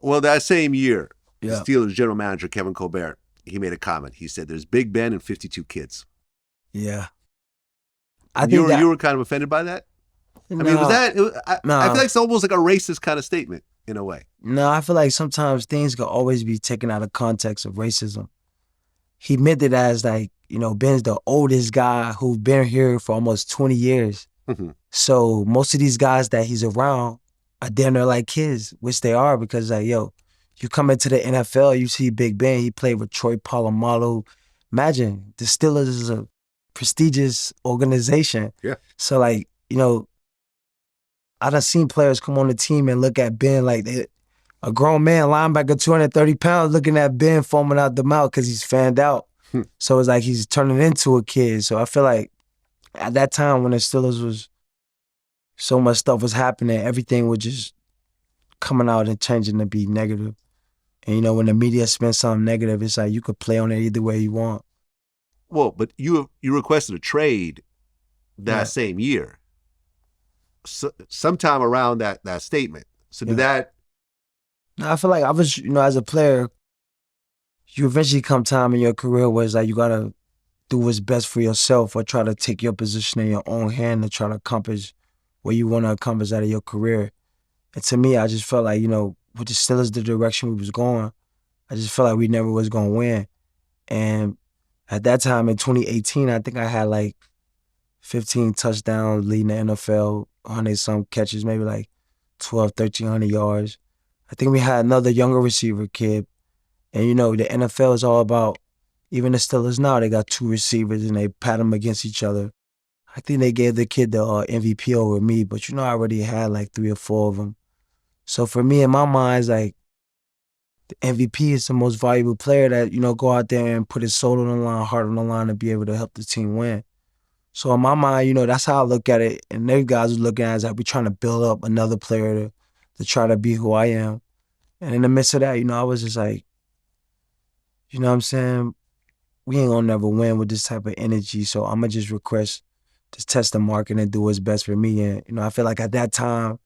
Well, that same year, the Yeah. Steelers general manager, Kevin Colbert, he made a comment. He said, there's Big Ben and 52 kids. Yeah. I And think you that, were kind of offended by that? I mean, was no, that, I feel no, like it's almost like a racist kind of statement in a way. no, I feel like sometimes things could always be taken out of context of racism. He meant it as like, Ben's the oldest guy who's been here for almost 20 years. Mhm. So most of these guys that he's around are damn near like kids, which they are, because like, yo, you come into the NFL, you see Big Ben, he played with Troy Polamalu. Imagine, the Steelers is a prestigious organization. Yeah. So like, I done seen players come on the team and look at Ben like a grown man, linebacker, 230 pounds, looking at Ben foaming out the mouth because he's fanned out. So it's like he's turning into a kid. So I feel like at that time when the Steelers was, so much stuff was happening, everything was just coming out and changing to be negative. And when the media spins something negative, it's like you could play on it either way you want. Well, but you requested a trade that Yeah. same year, sometime around that statement. So did Yeah. that? I feel like I was, as a player, you eventually come time in your career where it's like you gotta do what's best for yourself or try to take your position in your own hand to try to accomplish what you want to accomplish out of your career. And to me, I just felt like, with the Steelers, the direction we was going, I just felt like we never was gonna win. And at that time in 2018, I think I had like 15 touchdowns leading the NFL, 100-some catches, maybe like 12, 1,300 yards. I think we had another younger receiver kid. And the NFL is all about, even the Steelers now, they got two receivers and they pat them against each other. I think they gave the kid the MVP over me, but I already had like 3 or 4 of them. So for me, in my mind, it's like the MVP is the most valuable player that, go out there and put his soul on the line, heart on the line to be able to help the team win. So in my mind, that's how I look at it. And those guys was looking at it as like we trying to build up another player to try to be who I am. And in the midst of that, I was just like, you know what I'm saying? We ain't gonna never win with this type of energy. So I'm gonna just request to test the market and do what's best for me. And, I feel like at that time,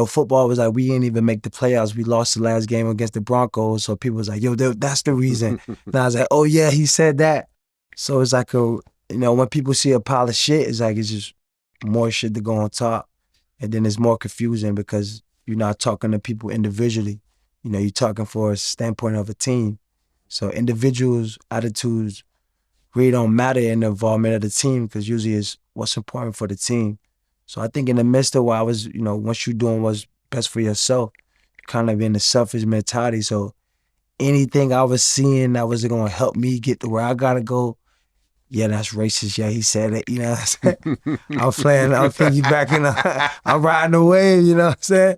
football was like, we didn't even make the playoffs. We lost the last game against the Broncos. So people was like, yo, that's the reason. And I was like, oh yeah, he said that. So it's like when people see a pile of shit, it's like, it's just more shit to go on top. And then it's more confusing because you're not talking to people individually. You're talking for a standpoint of a team. So individuals' attitudes really don't matter in the involvement of the team because usually it's what's important for the team. So I think in the midst of what I was, once you're doing what's best for yourself, kind of in the selfish mentality. So anything I was seeing that was going to help me get to where I got to go, yeah, that's racist. Yeah, he said it. You know what I'm saying? I'm playing, I'm piggybacking. I'm riding the wave, you know what I'm saying?